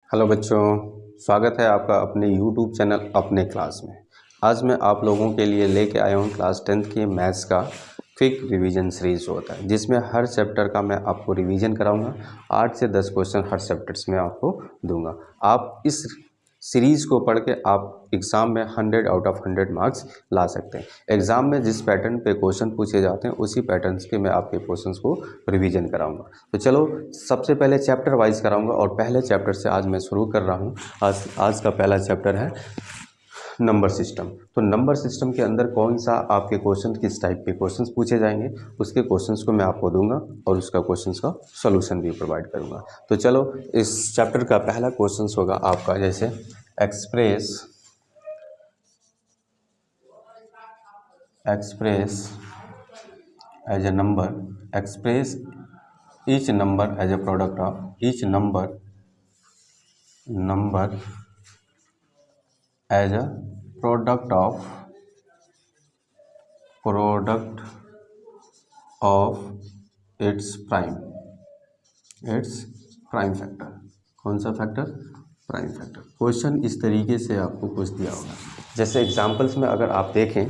Hello बच्चों, स्वागत है आपका अपने YouTube चैनल अपने क्लास में। आज मैं आप लोगों के लिए लेके आया हूँ क्लास 10th की मैथ्स का क्विक रिवीजन सीरीज होता है, जिसमें हर चैप्टर का मैं आपको रिवीजन कराऊंगा। 8 से 10 क्वेश्चन हर चैप्टर्स में आपको दूंगा। आप इस सीरीज़ को पढ़ के आप एग्ज़ाम में 100 आउट ऑफ 100 मार्क्स ला सकते हैं। एग्ज़ाम में जिस पैटर्न पे क्वेश्चन पूछे जाते हैं उसी पैटर्न्स के मैं आपके क्वेश्चंस को रिवीजन कराऊंगा। तो चलो सबसे पहले चैप्टर वाइज कराऊंगा और पहले चैप्टर से आज मैं शुरू कर रहा हूं। आज का पहला चैप्टर है नंबर सिस्टम। तो नंबर सिस्टम के अंदर कौन सा आपके क्वेश्चन किस टाइप के क्वेश्चंस पूछे जाएंगे उसके क्वेश्चंस को मैं आपको दूंगा और उसका क्वेश्चंस का सॉल्यूशन भी प्रोवाइड करूंगा। तो चलो इस चैप्टर का पहला क्वेश्चंस होगा आपका जैसे express as a number, express each number as a product of each number as a product of its prime factor। कौन सा फैक्टर? Prime factor. क्वेश्चन इस तरीके से आपको कुछ दिया होगा। जैसे एग्जांपल्स में अगर आप देखें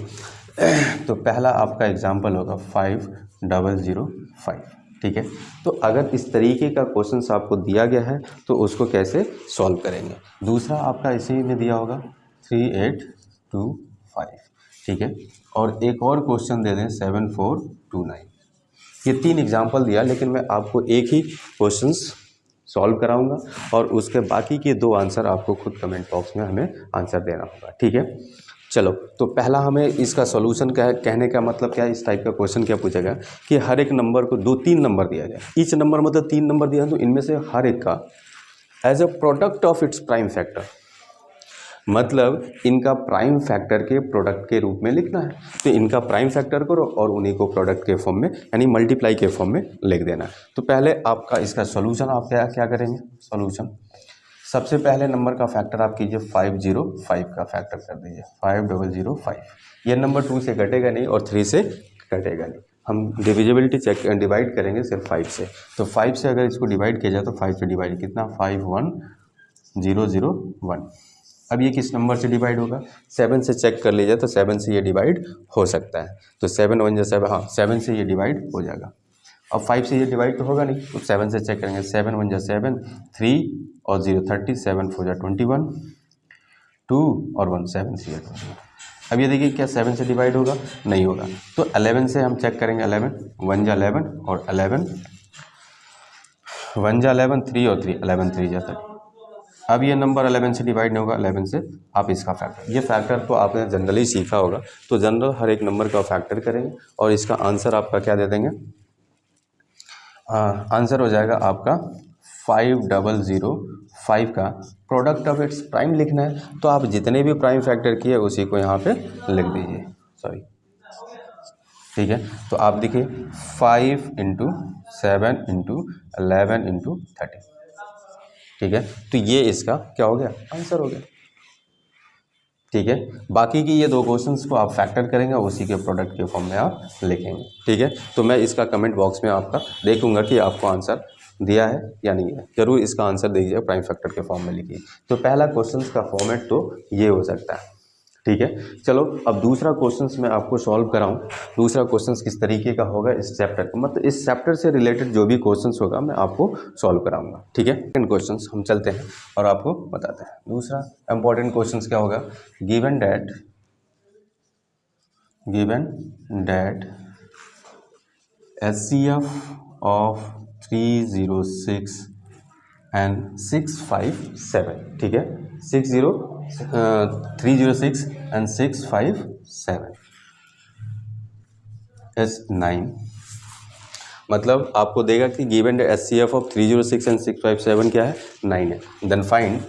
तो पहला आपका एग्जांपल होगा 5005। ठीक है, तो अगर इस तरीके का क्वेश्चन आपको दिया गया है तो उसको कैसे सॉल्व करेंगे। दूसरा आपका इसी में दिया होगा 3825। ठीक है, और एक और क्वेश्चन दे दें 7429। ये 3 एग्जाम्पल दिया, लेकिन मैं आपको एक ही क्वेश्चंस सॉल्व कराऊंगा और उसके बाकी के 2 आंसर आपको खुद कमेंट बॉक्स में हमें आंसर देना होगा। ठीक है, चलो तो पहला हमें इसका सॉल्यूशन क्या है, कहने का मतलब क्या है, इस टाइप का क्वेश्चन क्या पूछा गया कि हर एक नंबर को 2-3 नंबर दिया गया, ईच नंबर मतलब 3 नंबर दिया, तो इनमें से हर एक का as a product of its prime factor, मतलब इनका प्राइम फैक्टर के प्रोडक्ट के रूप में लिखना है। तो इनका प्राइम फैक्टर करो और उन्हीं को प्रोडक्ट के फॉर्म में यानी मल्टीप्लाई के फॉर्म में लिख देना है। तो पहले आपका इसका सॉल्यूशन आप क्या करेंगे। सॉल्यूशन सबसे पहले नंबर का फैक्टर आप कीजिए 505 का फैक्टर कर दीजिए 5005। ये नंबर 2 से घटेगा नहीं और 3 से घटेगा नहीं। हम डिविजिबिलिटी चेक डिवाइड करेंगे सिर्फ 5 से। तो 5 से अगर इसको डिवाइड किया जाए तो 5 से डिवाइड कितना 51001। अब ये किस नंबर से डिवाइड होगा, 7 से चेक कर लीजिए तो 7 से ये डिवाइड हो सकता है। तो 7 1 7, हाँ 7 से ये डिवाइड हो जाएगा। अब 5 से ये डिवाइड तो होगा नहीं, तो 7 से चेक करेंगे 7 1 7, 3 और 0 30, 7 4 21, 2 और 1 7 से 21। अब ये देखिए क्या 7 से डिवाइड होगा, नहीं होगा। तो 11 से हम चेक करेंगे 11 1 11 और 11 1 11, 3 और 3 11 3 30। अब ये नंबर 11 से डिवाइड नहीं होगा, 11 से आप इसका फैक्टर, ये फैक्टर तो आपने जनरली सीखा होगा। तो जनरल हर एक नंबर का फैक्टर करेंगे और इसका आंसर आपका क्या दे देंगे, आंसर हो जाएगा आपका 5005 का प्रोडक्ट ऑफ इट्स प्राइम लिखना है। तो आप जितने भी प्राइम फैक्टर किए उसी को यहाँ पे लिख दीजिए, सॉरी। ठीक है, तो आप देखिए 5 × 7 × 11 × 30। ठीक है, तो ये इसका क्या हो गया, आंसर हो गया। ठीक है, बाकी की ये 2 क्वेश्चंस को आप फैक्टर करेंगे उसी के प्रोडक्ट के फॉर्म में आप लिखेंगे। ठीक है, तो मैं इसका कमेंट बॉक्स में आपका देखूंगा कि आपको आंसर दिया है या नहीं है। जरूर इसका आंसर दीजिए, प्राइम फैक्टर के फॉर्म में लिखिए। तो पहला क्वेश्चंस का फॉर्मेट तो ये हो सकता है। ठीक है, चलो अब दूसरा क्वेश्चंस मैं आपको सॉल्व कराऊं। दूसरा क्वेश्चंस किस तरीके का होगा, इस चैप्टर का मतलब इस चैप्टर से रिलेटेड जो भी क्वेश्चंस होगा मैं आपको सॉल्व कराऊंगा। ठीक है, सेकंड क्वेश्चंस हम चलते हैं और आपको बताते हैं। दूसरा इंपॉर्टेंट क्वेश्चंस क्या होगा, given that HCF of 306 and 657। ठीक है, 306 and 657 is 9। मतलब आपको देगा कि गिवन HCF ऑफ 306 एंड 657 क्या है, 9 है। Then find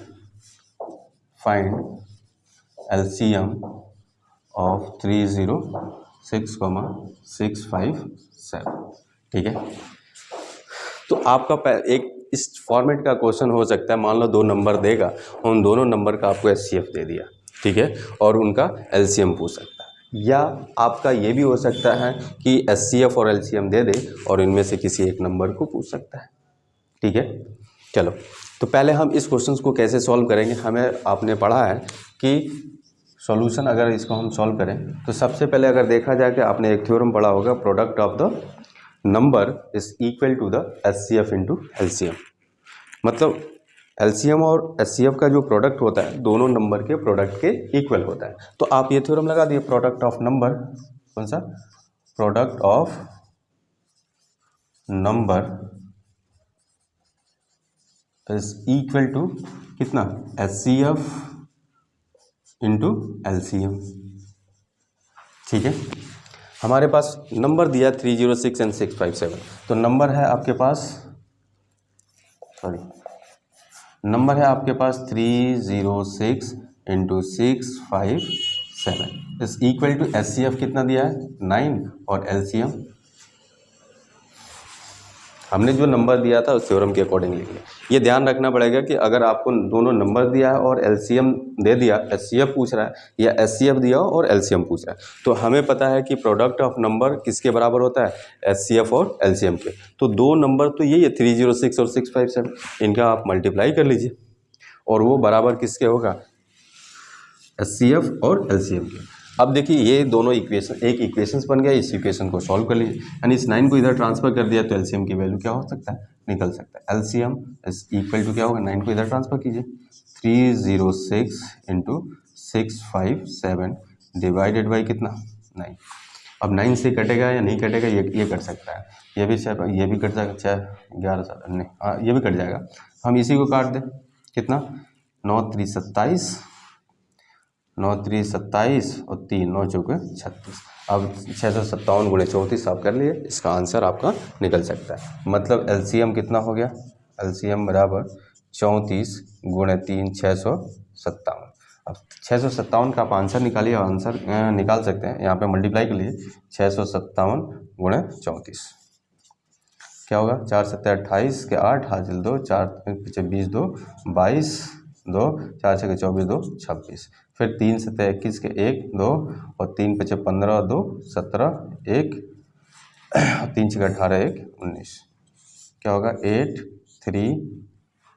LCM of 306, 657। ठीक है, तो आपका एक इस फॉर्मेट का क्वेश्चन हो सकता है। मान लो 2 नंबर देगा, उन दोनों नंबर का आपको HCF दे दिया। ठीक है, और उनका LCM पूछ सकता है, या आपका ये भी हो सकता है कि HCF और LCM दे दे और इनमें से किसी एक नंबर को पूछ सकता है। ठीक है, चलो तो पहले हम इस क्वेश्चन को कैसे सॉल्व करेंगे, हमें आपने पढ़ा है कि सॉल्यूशन अगर इसको हम सॉल्व करें तो सबसे पहले अगर देखा जाए कि आपने एक थ्योरम पढ़ा होगा, product of the number is equal to the HCF into LCM. मतलब एलसीएम और एचसीएफ का जो प्रोडक्ट होता है दोनों नंबर के प्रोडक्ट के इक्वल होता है। तो आप ये थ्योरम लगा दिए, प्रोडक्ट ऑफ नंबर, कौन सा, product of number is equal to कितना, एचसीएफ इंटू एलसीएम। ठीक है, हमारे पास नंबर दिया 306 एंड 657, तो नंबर है आपके पास, नंबर है आपके पास 306 into 657 is equal to HCF कितना दिया है 9 और एलसीएम हमने जो नंबर दिया था उस थ्योरम के अकॉर्डिंग लिख लिया। ये ध्यान रखना पड़ेगा कि अगर आपको दोनों नंबर दिया है और एलसीएम दे दिया, एचसीएफ पूछ रहा है या एचसीएफ दिया और एलसीएम पूछ रहा है, तो हमें पता है कि प्रोडक्ट ऑफ नंबर किसके बराबर होता है, एचसीएफ और एलसीएम के। तो दो नंबर तो यही है 306 और 657, इनका आप मल्टीप्लाई कर लीजिए और वो बराबर किसके होगा, एचसीएफ और एलसीएम के। अब देखिए ये दोनों इक्वेशन, एक इक्वेशंस बन गया, इस इक्वेशन को सॉल्व कर लीजिए यानी इस 9 को इधर ट्रांसफर कर दिया तो एलसीएम की वैल्यू क्या हो सकता है, निकल सकता है। एलसीएम इज इक्वल टू क्या होगा, 9 को इधर ट्रांसफर कीजिए, 306 इंटू 657 डिवाइडेड बाई कितना 9। अब 9 से कटेगा या नहीं कटेगा, ये कट सकता है, ये भी कट जाएगा, चाहे 11 नहीं, हाँ ये भी कट जाएगा। हम इसी को काट दें, कितना 9 3 27, 9 3 27 और 3 9 चौके 36। अब 657 गुणे 34 आप कर लिए, इसका आंसर आपका निकल सकता है। मतलब एलसीएम कितना हो गया, एलसीएम बराबर 34 गुणे 3 657। अब 657 का आप आंसर निकालिए, आंसर निकाल सकते हैं, यहाँ पे मल्टीप्लाई कर लीजिए 657 गुणे 34 क्या होगा, 4 7 28 के 8 हासिल 2, 4 पीछे 20 2 22 2, 4 6 24 2 26, फिर 3 7 21 के 1 2 और 3 पीछे 15 2 17 1 3 6 18 1 19 क्या होगा 8 3,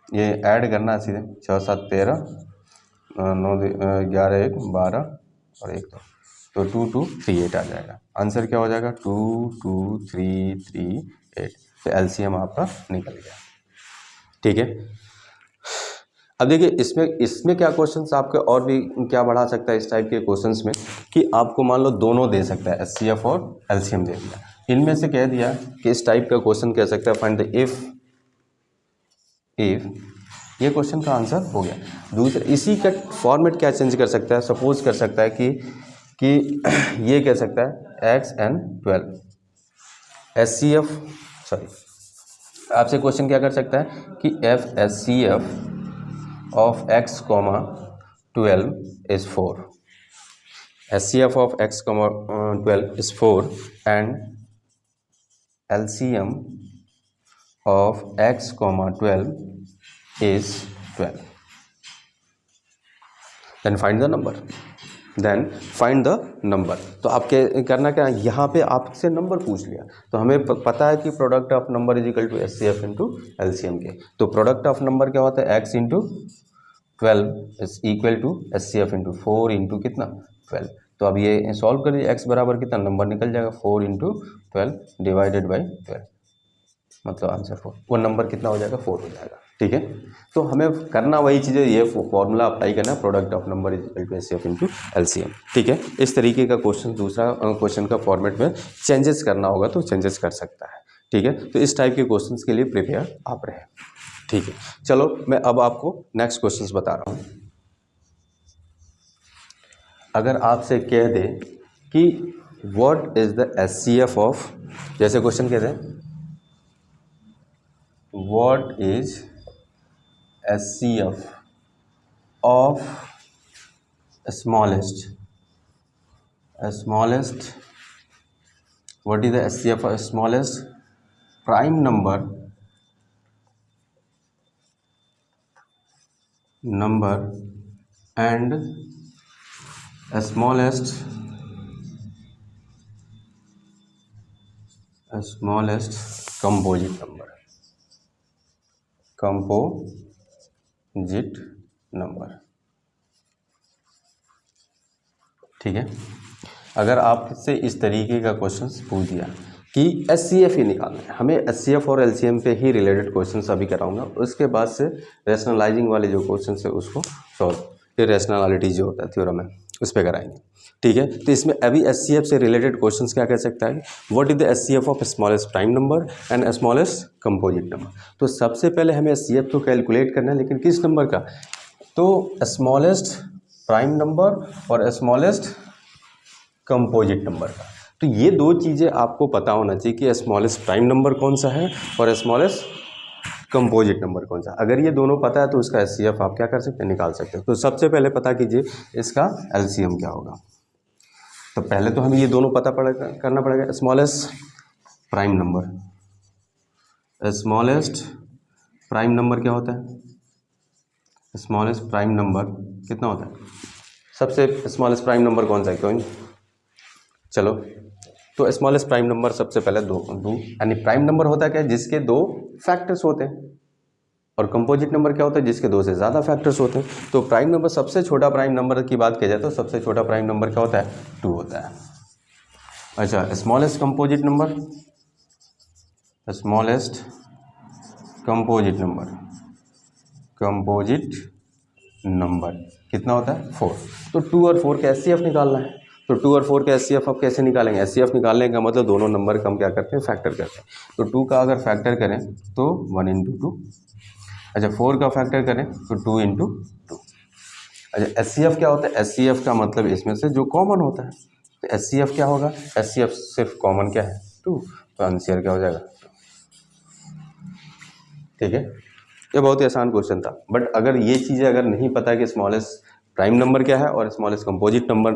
ये ऐड करना सीधे 6 7 13 9 11 1 12 और 1 2, तो 2 2 3 8 आ जाएगा। आंसर क्या हो जाएगा 2 2 3 3 8। तो एलसीएम आपका निकल गया। ठीक है, अब देखिए इसमें क्या क्वेश्चंस आपके और भी क्या बढ़ा सकता है इस टाइप के क्वेश्चंस में, कि आपको मान लो दोनों दे सकता है, एचसीएफ और एलसीएम दे दिया, इनमें से कह दिया कि इस टाइप का क्वेश्चन कह सकता है फाइंड द इफ, ये क्वेश्चन का आंसर हो गया। दूसरा इसी का फॉर्मेट क्या चेंज कर सकता है, सपोज कर सकता है कि ये कह सकता है एक्स एन 12 एचसीएफ, सॉरी आपसे क्वेश्चन क्या कर सकता है कि if HCF of x comma 12 is 4, HCF of x comma 12 is 4 and LCM of x comma 12 is 12, then find the number, then find the number. तो आपके करना क्या है, यहाँ पे आपसे नंबर पूछ लिया, तो हमें पता है कि product of number is equal to HCF into LCM के। तो प्रोडक्ट ऑफ नंबर क्या होता है, x into 12 is equal to HCF into 4 into कितना 12। तो अब ये सॉल्व करिए, एक्स बराबर कितना नंबर निकल जाएगा 4 इंटू 12 डिवाइडेड बाई 12, मतलब आंसर 4, वो नंबर कितना हो जाएगा 4 हो जाएगा। ठीक है, तो हमें करना वही चीज़ है, ये फॉर्मूला अप्लाई करना, product of number is equal to HCF into LCM. ठीक है, इस तरीके का क्वेश्चन दूसरा क्वेश्चन का फॉर्मेट में चेंजेस करना होगा तो चेंजेस कर सकता है। ठीक है, तो इस टाइप के क्वेश्चंस के लिए प्रिपेयर आप रहें। ठीक है, चलो मैं अब आपको नेक्स्ट क्वेश्चंस बता रहा हूँ। अगर आपसे कह दे कि what is the HCF of, जैसे क्वेश्चन कहते हैं what is HCF of smallest, what is the HCF of smallest prime number and smallest composite number, digit number. ठीक है, अगर आपसे इस तरीके का क्वेश्चन पूछ दिया कि HCF ही निकालना है, हमें HCF और LCM पे ही रिलेटेड क्वेश्चंस अभी कराऊंगा, उसके बाद से रैशनलाइजिंग वाले जो क्वेश्चंस है उसको सॉल्व, फिर रैशनैलिटी जो होता है थ्योरम है उस पर कराएंगे। ठीक है, तो इसमें अभी HCF से रिलेटेड क्वेश्चंस क्या कह सकता है, what is the HCF of smallest prime number and smallest composite number. तो सबसे पहले हमें HCF तो कैलकुलेट करना है, लेकिन किस नंबर का, तो स्मॉलेस्ट प्राइम नंबर और स्मॉलेस्ट कंपोजिट नंबर का। तो ये दो चीज़ें आपको पता होना चाहिए कि स्मॉलेस्ट प्राइम नंबर कौन सा है और स्मॉलेस्ट कंपोजिट नंबर कौन सा। अगर ये दोनों पता है तो उसका HCF आप क्या कर सकते हैं, निकाल सकते हैं। तो सबसे पहले पता कीजिए इसका LCM क्या होगा। तो पहले तो हमें ये दोनों पता करना पड़ेगा। Smallest prime number, smallest prime number क्या होता है, स्मॉलेस्ट प्राइम नंबर कितना होता है, सबसे स्मॉलेस्ट प्राइम नंबर कौन सा है, क्यों। चलो, तो स्मॉलेस्ट प्राइम नंबर सबसे पहले दो यानी प्राइम नंबर होता है क्या, जिसके दो फैक्टर्स होते हैं, और कंपोजिट नंबर क्या होता है, जिसके दो से ज़्यादा फैक्टर्स होते हैं। तो प्राइम नंबर, सबसे छोटा प्राइम नंबर की बात की जाए तो सबसे छोटा प्राइम नंबर क्या होता है, 2 होता है। अच्छा, smallest composite number, smallest composite number, composite number कितना होता है, 4। तो 2 और 4 का HCF निकालना है। तो 2 और 4 का HCF आप कैसे निकालेंगे, HCF निकालने का मतलब दोनों नंबर का हम क्या करते हैं, फैक्टर करते हैं। तो 2 का अगर फैक्टर करें तो 1 × 2। अच्छा, 4 का फैक्टर करें तो 2 × 2। अच्छा, HCF क्या होता है, HCF का मतलब इसमें से जो कॉमन होता है। तो HCF क्या होगा, HCF सिर्फ कॉमन क्या है, 2, तो आंसर क्या हो जाएगा। ठीक है, ये बहुत ही आसान क्वेश्चन था, बट अगर ये चीज़ें अगर नहीं पता कि स्मॉलेस्ट प्राइम नंबर क्या है और स्मॉलेस्ट कंपोजिट नंबर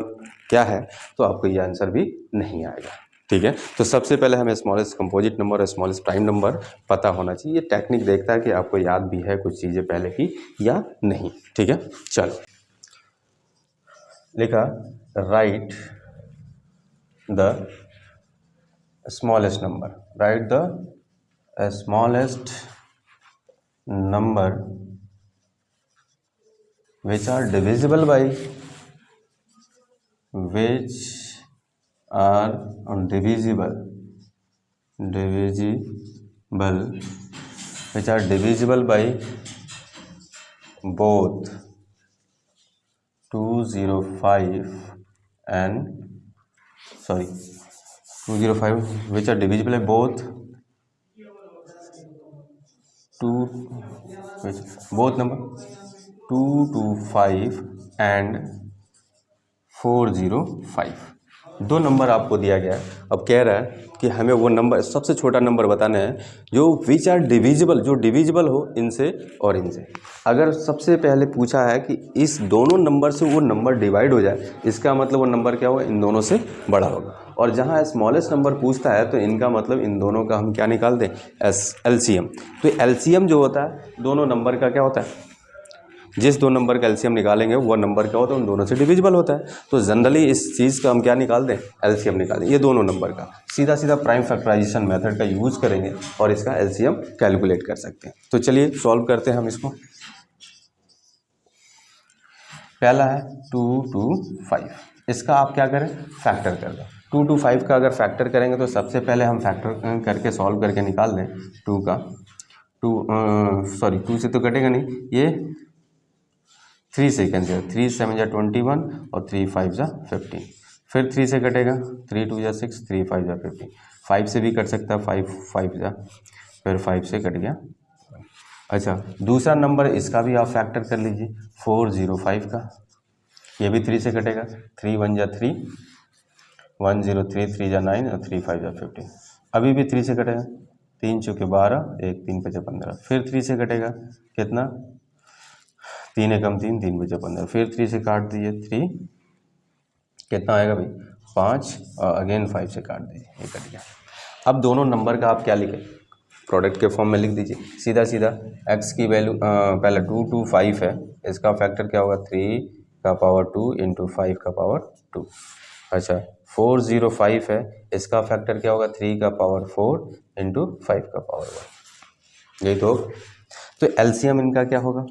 क्या है, तो आपको ये आंसर भी नहीं आएगा। ठीक है, तो सबसे पहले हमें स्मॉलेस्ट कंपोजिट नंबर और स्मॉलेस्ट प्राइम नंबर पता होना चाहिए। ये टेक्निक देखता है कि आपको याद भी है कुछ चीज़ें पहले की या नहीं। ठीक है, चलो, लिखा right the smallest number, right the smallest number which are divisible by, which are divisible, which are divisible by both 205 and 205, which are divisible by both both number 225 and 405। दो नंबर आपको दिया गया है। अब कह रहा है कि हमें वो नंबर, सबसे छोटा नंबर बताना है जो विच आर डिविजिबल, जो डिविजिबल हो इनसे और इनसे। अगर सबसे पहले पूछा है कि इस दोनों नंबर से वो नंबर डिवाइड हो जाए, इसका मतलब वो नंबर क्या होगा, इन दोनों से बड़ा होगा। और जहाँ स्मॉलेस्ट नंबर पूछता है तो इनका मतलब इन दोनों का हम क्या निकाल दें, LCM। तो LCM जो होता है दोनों नंबर का क्या होता है, जिस दो नंबर का LCM निकालेंगे वो नंबर क्या होता है, उन दोनों से डिविजिबल होता है। तो जनरली इस चीज़ का हम क्या निकाल दें, LCM निकाल दें। ये दोनों नंबर का सीधा सीधा प्राइम फैक्टराइजेशन मेथड का यूज़ करेंगे और इसका LCM कैलकुलेट कर सकते हैं। तो चलिए सॉल्व करते हैं हम इसको। पहला है 2 to 5, इसका आप क्या करें, फैक्टर कर दें। 2 to 5 का अगर फैक्टर करेंगे तो सबसे पहले हम फैक्टर करके सॉल्व करके निकाल दें 2 का 2 से तो कटेगा नहीं, ये 3 से कैंसिल, 3 7 जा 21 और 3 5 जा 15, फिर 3 से कटेगा, 3 2 जा 6, 3 5 जा 15, 5 से भी कट सकता है, 5 5 जा, फिर 5 से कट गया। अच्छा, दूसरा नंबर इसका भी आप फैक्टर कर लीजिए 405 का, ये भी 3 से कटेगा, 3 1 जा 3, 1 0 3 3 जा 9 और 3 5 जा 15, अभी भी 3 से कटेगा, 3 चौके 12, 1 3 5 15, फिर 3 से कटेगा, कितना, 3 एकम 3, 3 5 15, फिर 3 से काट दीजिए, 3 कितना आएगा भाई 5, और अगेन 5 से काट दीजिए, ये कट गया। अब दोनों नंबर का आप क्या लिखें, प्रोडक्ट के फॉर्म में लिख दीजिए सीधा सीधा। x की वैल्यू पहले 2 to 5 है, इसका फैक्टर क्या होगा, 3 का पावर 2 इंटू 5 का पावर 2। अच्छा, 405 है, इसका फैक्टर क्या होगा, 3 का पावर 4 इंटू 5 का पावर 1, यही तो। तो LCM इनका क्या होगा,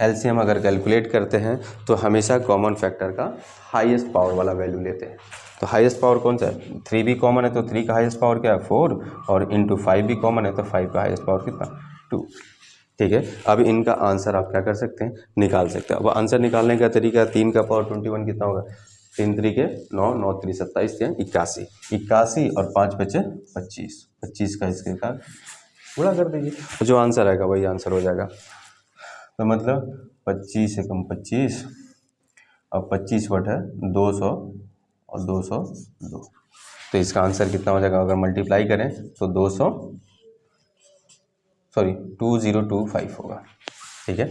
एलसीएम अगर कैलकुलेट करते हैं तो हमेशा कॉमन फैक्टर का हाईएस्ट पावर वाला वैल्यू लेते हैं। तो हाईएस्ट पावर कौन सा है, 3 भी कॉमन है तो 3 का हाईएस्ट पावर क्या है 4, और इंटू 5 भी कॉमन है तो 5 का हाईएस्ट पावर कितना 2। ठीक है, अब इनका आंसर आप क्या कर सकते हैं, निकाल सकते हैं। अब आंसर निकालने का तरीका 3 का पावर 21 कितना होगा, 3 3 के 9, 9 3 27, 81, 81 और 5 बचे 25, 25 का इसके साथ गुणा कर दीजिए, जो आंसर आएगा वही आंसर हो जाएगा। तो मतलब 25 एकम 25 और 25 बटा 200 और 202, तो इसका आंसर कितना हो जाएगा, अगर मल्टीप्लाई करें तो 2025 होगा। ठीक है,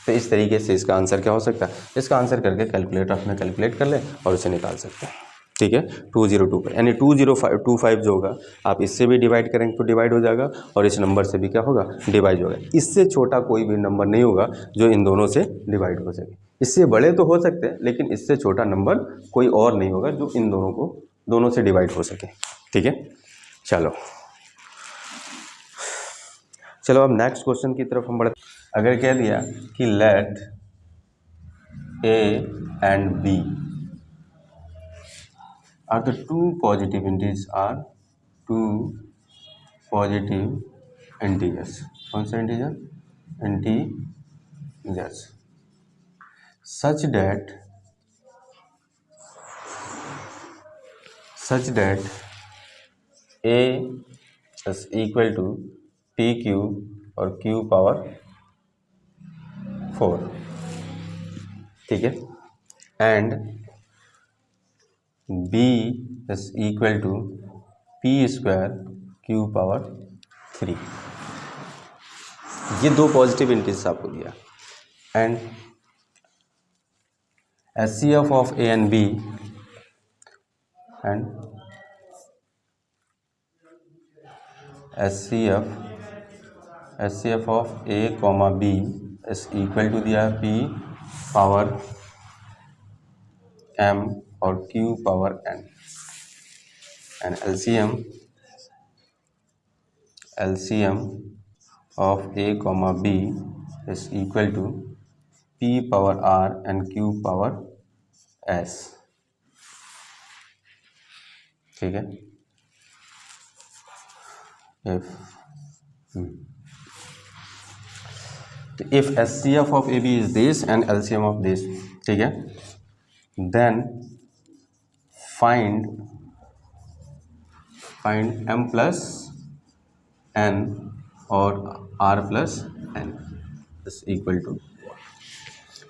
तो इस तरीके से इसका आंसर क्या हो सकता है, इसका आंसर करके कैलकुलेटर में कैलकुलेट कर लें और उसे निकाल सकते हैं। ठीक है, 2025 यानी 2025 जो होगा आप इससे भी डिवाइड करेंगे तो डिवाइड हो जाएगा, और इस नंबर से भी क्या होगा, डिवाइड होगा। इससे छोटा कोई भी नंबर नहीं होगा जो इन दोनों से डिवाइड हो सके। इससे बड़े तो हो सकते हैं लेकिन इससे छोटा नंबर कोई और नहीं होगा जो इन दोनों से डिवाइड हो सके। ठीक है, चलो अब नेक्स्ट क्वेश्चन की तरफ हम बढ़ते। अगर कह दिया कि let a and b are the two positive integers, कौन सा integer, integers such that a is equal to pq और q पावर 4। ठीक है, and b is equal to p square q power 3। ये दो पॉजिटिव इंटीजर्स आपको दिया, and HCF of A and B and HCF of A comma B is equal to दिया P power M और Q power N, and LCM of A comma B is equal to P power R and Q power S। ठीक है, if HCF of AB is this and LCM of this, ठीक है, then find M plus N और R plus N is equal to,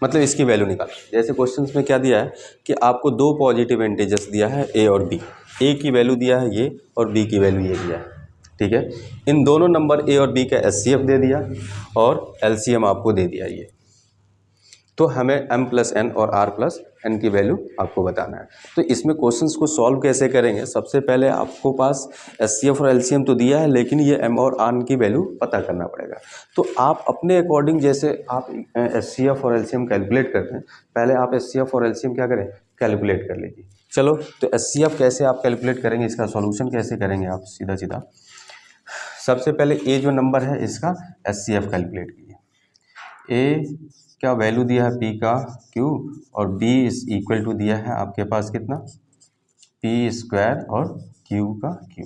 मतलब इसकी value निकाल। जैसे questions में क्या दिया है कि आपको दो पॉजिटिव इंटीजर्स दिया है ए और बी, ए की वैल्यू दिया है ये और बी की वैल्यू ये दिया है। ठीक है, इन दोनों नंबर ए और बी का HCF दे दिया और LCM आपको दे दिया ये, तो हमें M प्लस N और R प्लस N की वैल्यू आपको बताना है। तो इसमें क्वेश्चंस को सॉल्व कैसे करेंगे, सबसे पहले आपको पास HCF और LCM तो दिया है लेकिन ये M और R की वैल्यू पता करना पड़ेगा। तो आप अपने अकॉर्डिंग, जैसे आप HCF और LCM कैलकुलेट करते हैं, पहले आप HCF और LCM क्या करें, कैलकुलेट कर लीजिए। चलो, तो HCF कैसे आप कैलकुलेट करेंगे, इसका सॉल्यूशन कैसे करेंगे आप, सीधा सीधा सबसे पहले ए जो नंबर है इसका HCF कैलकुलेट कीजिए। ए क्या वैल्यू दिया है P का Q, और B इज इक्वल टू दिया है आपके पास कितना, P स्क्वायर और Q का Q,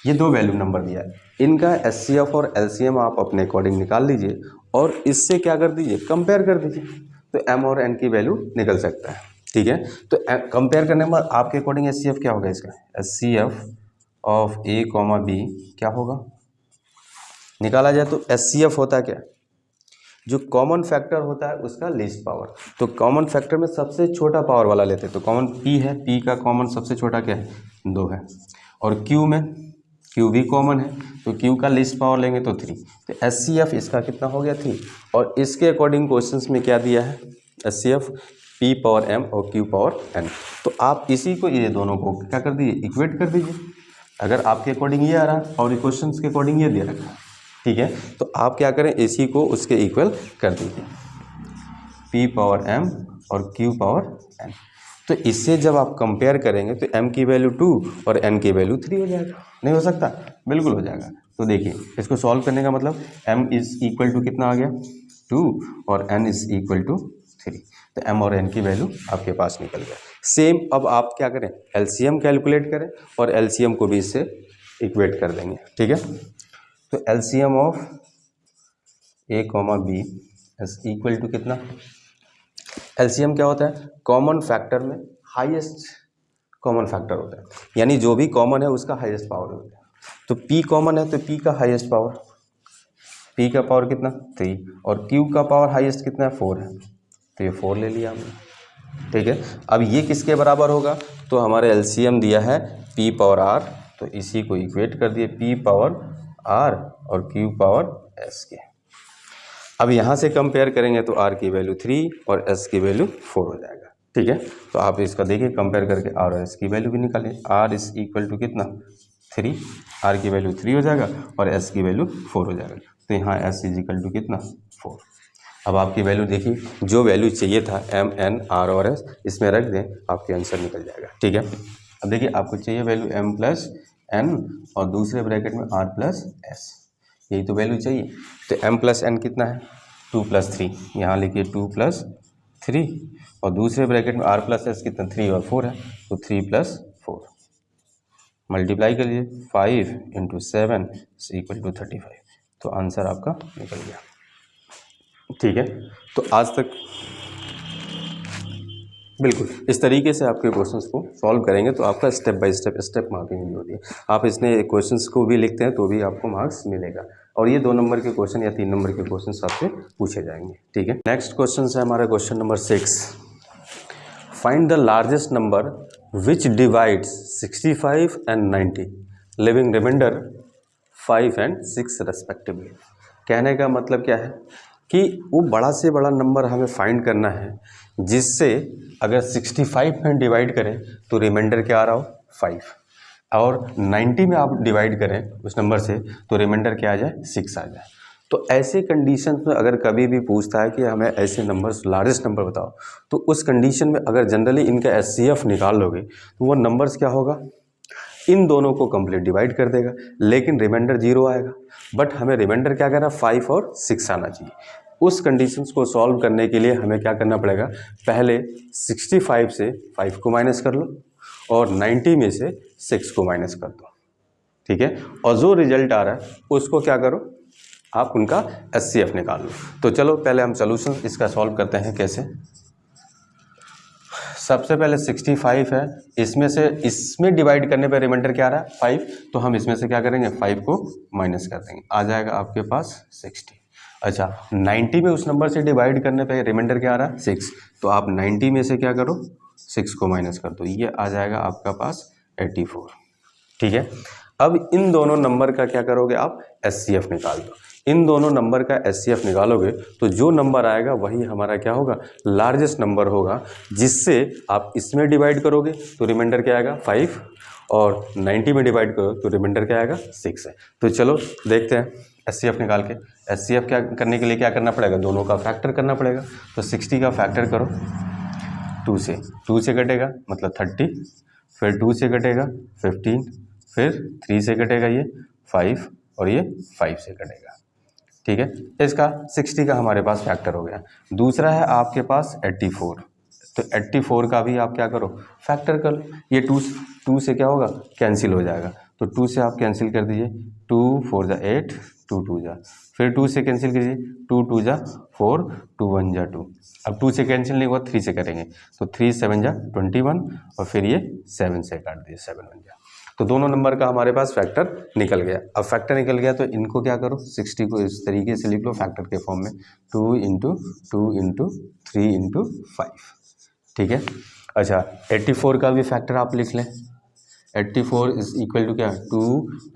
ये दो वैल्यू नंबर दिया है। इनका HCF और LCM आप अपने अकॉर्डिंग निकाल लीजिए और इससे क्या कर दीजिए, कंपेयर कर दीजिए, तो M और N की वैल्यू निकल सकता है। ठीक है, तो कंपेयर करने के बाद आपके अकॉर्डिंग HCF क्या होगा, इसका HCF of A comma B क्या होगा, निकाला जाए तो HCF होता है क्या, जो कॉमन फैक्टर होता है उसका लीस्ट पावर। तो कॉमन फैक्टर में सबसे छोटा पावर वाला लेते हैं, तो कॉमन P है, P का कॉमन सबसे छोटा क्या है, 2 है, और Q में Q भी कॉमन है तो Q का लीस्ट पावर लेंगे तो 3, तो HCF इसका कितना हो गया 3। और इसके अकॉर्डिंग क्वेश्चंस में क्या दिया है, HCF P पावर M और Q पावर N, तो आप इसी को, ये दोनों को क्या कर दीजिए, इक्वेट कर दीजिए। अगर आपके अकॉर्डिंग ये आ रहा है और क्वेश्चन के अकॉर्डिंग ये दे रखा है, ठीक है, तो आप क्या करें, इसी को उसके इक्वल कर दीजिए, P पावर M और Q पावर N। तो इससे जब आप कंपेयर करेंगे तो M की वैल्यू 2 और N की वैल्यू 3 हो जाएगा। नहीं हो सकता, बिल्कुल हो जाएगा। तो देखिए, इसको सॉल्व करने का मतलब M इज इक्वल टू कितना आ गया, 2 और n इज इक्वल टू 3। तो m और n की वैल्यू आपके पास निकल गया। सेम अब आप क्या करें, एलसीएम कैलकुलेट करें और एलसीएम को भी इससे इक्वेट कर देंगे, ठीक है। तो LCM of a, b is equal to कितना, एलसीएम क्या होता है, कॉमन फैक्टर में हाईएस्ट कॉमन फैक्टर होता है, यानी जो भी कॉमन है उसका हाईएस्ट पावर होता है। तो p कॉमन है तो p का हाईएस्ट पावर, p का पावर कितना 3 और q का पावर हाईएस्ट कितना है 4 है, तो ये 4 ले लिया हमने, ठीक है। अब ये किसके बराबर होगा, तो हमारे एलसीएम दिया है p पावर r, तो इसी को इक्वेट कर दिए p पावर r और q पावर s के। अब यहाँ से कंपेयर करेंगे तो r की वैल्यू 3 और s की वैल्यू 4 हो जाएगा, ठीक है। तो आप इसका देखिए कंपेयर करके r और s की वैल्यू भी निकालें, r इज इक्वल टू कितना 3, r की वैल्यू 3 हो जाएगा और s की वैल्यू 4 हो जाएगा, तो यहाँ s इज इक्वल टू कितना 4। अब आपकी वैल्यू देखिए, जो वैल्यू चाहिए था m, n, r और s इसमें रख दें, आपके आंसर निकल जाएगा, ठीक है। अब देखिए आपको चाहिए वैल्यू m प्लस n और दूसरे ब्रैकेट में r प्लस s, यही तो वैल्यू चाहिए। तो m प्लस n कितना है 2 प्लस 3, यहाँ लिखिए 2 प्लस 3 और दूसरे ब्रैकेट में r प्लस s कितना 3 और 4 है, तो 3 प्लस 4 मल्टीप्लाई कर लीजिए 5 इंटू 7 इक्वल टू 35, तो आंसर आपका निकल गया, ठीक है। तो आज तक बिल्कुल इस तरीके से आपके क्वेश्चंस को सॉल्व करेंगे तो आपका स्टेप बाय स्टेप मार्किंग भी होती है। आप इसने क्वेश्चंस को भी लिखते हैं तो भी आपको मार्क्स मिलेगा, और ये 2 नंबर के क्वेश्चन या 3 नंबर के क्वेश्चंस आपसे पूछे जाएंगे, ठीक है। नेक्स्ट क्वेश्चन है हमारा question number 6, find the largest number which divides 65 and 90 leaving remainder 5 and 6 respectively. कहने का मतलब क्या है कि वो बड़ा से बड़ा नंबर हमें फाइंड करना है जिससे अगर 65 में डिवाइड करें तो रिमाइंडर क्या आ रहा हो 5, और 90 में आप डिवाइड करें उस नंबर से तो रिमाइंडर क्या आ जाए 6 आ जाए। तो ऐसे कंडीशन में अगर कभी भी पूछता है कि हमें ऐसे नंबर्स लार्जेस्ट नंबर बताओ, तो उस कंडीशन में अगर जनरली इनका एचसीएफ निकाल लोगे तो वो नंबर्स क्या होगा, इन दोनों को कंप्लीट डिवाइड कर देगा, लेकिन रिमाइंडर 0 आएगा। बट हमें रिमाइंडर क्या करना, 5 और 6 आना चाहिए। उस कंडीशंस को सॉल्व करने के लिए हमें क्या करना पड़ेगा, पहले 65 से 5 को माइनस कर लो और 90 में से 6 को माइनस कर दो, ठीक है। और जो रिजल्ट आ रहा है उसको क्या करो, आप उनका एचसीएफ निकाल लो। तो चलो पहले हम सोल्यूशन इसका सॉल्व करते हैं। कैसे, सबसे पहले 65 है, इसमें डिवाइड करने पर रिमाइंडर क्या आ रहा है 5, तो हम इसमें से क्या करेंगे 5 को माइनस कर देंगे, आ जाएगा आपके पास 60। अच्छा 90 में उस नंबर से डिवाइड करने पे रिमाइंडर क्या आ रहा है 6, तो आप 90 में से क्या करो 6 को माइनस कर दो, ये आ जाएगा आपका पास 84, ठीक है। अब इन दोनों नंबर का क्या करोगे आप, एचसीएफ निकाल दो। इन दोनों नंबर का एचसीएफ निकालोगे तो जो नंबर आएगा वही हमारा क्या होगा, लार्जेस्ट नंबर होगा, जिससे आप इसमें डिवाइड करोगे तो रिमाइंडर क्या आएगा 5 और 90 में डिवाइड करो तो रिमाइंडर क्या आएगा 6 है। तो चलो देखते हैं एचसीएफ निकाल के। एचसीएफ क्या करने के लिए क्या करना पड़ेगा, दोनों का फैक्टर करना पड़ेगा। तो 60 का फैक्टर करो 2 से कटेगा मतलब 30, फिर 2 से कटेगा 15, फिर 3 से कटेगा ये 5 और ये 5 से कटेगा, ठीक है। इसका 60 का हमारे पास फैक्टर हो गया। दूसरा है आपके पास 84, तो 84 का भी आप क्या करो फैक्टर कर लो। ये 2 से क्या होगा कैंसिल हो जाएगा, तो 2 से आप कैंसिल कर दीजिए, 2 4 जा 8, 2 2 जा, फिर 2 से कैंसिल कीजिए, 2 2 जा 4, 2 1 जा 2। अब 2 से कैंसिल नहीं हुआ 3 से करेंगे, तो 3 7 जा 21 और फिर ये 7 से काट दीजिए, 7 1 जा। तो दोनों नंबर का हमारे पास फैक्टर निकल गया। अब फैक्टर निकल गया तो इनको क्या करो, 60 को इस तरीके से लिख लो फैक्टर के फॉर्म में, 2 इंटू 2 इंटू 3 इंटू 5, ठीक है। अच्छा 84 का भी फैक्टर आप लिख लें, 84 इज इक्वल टू क्या, 2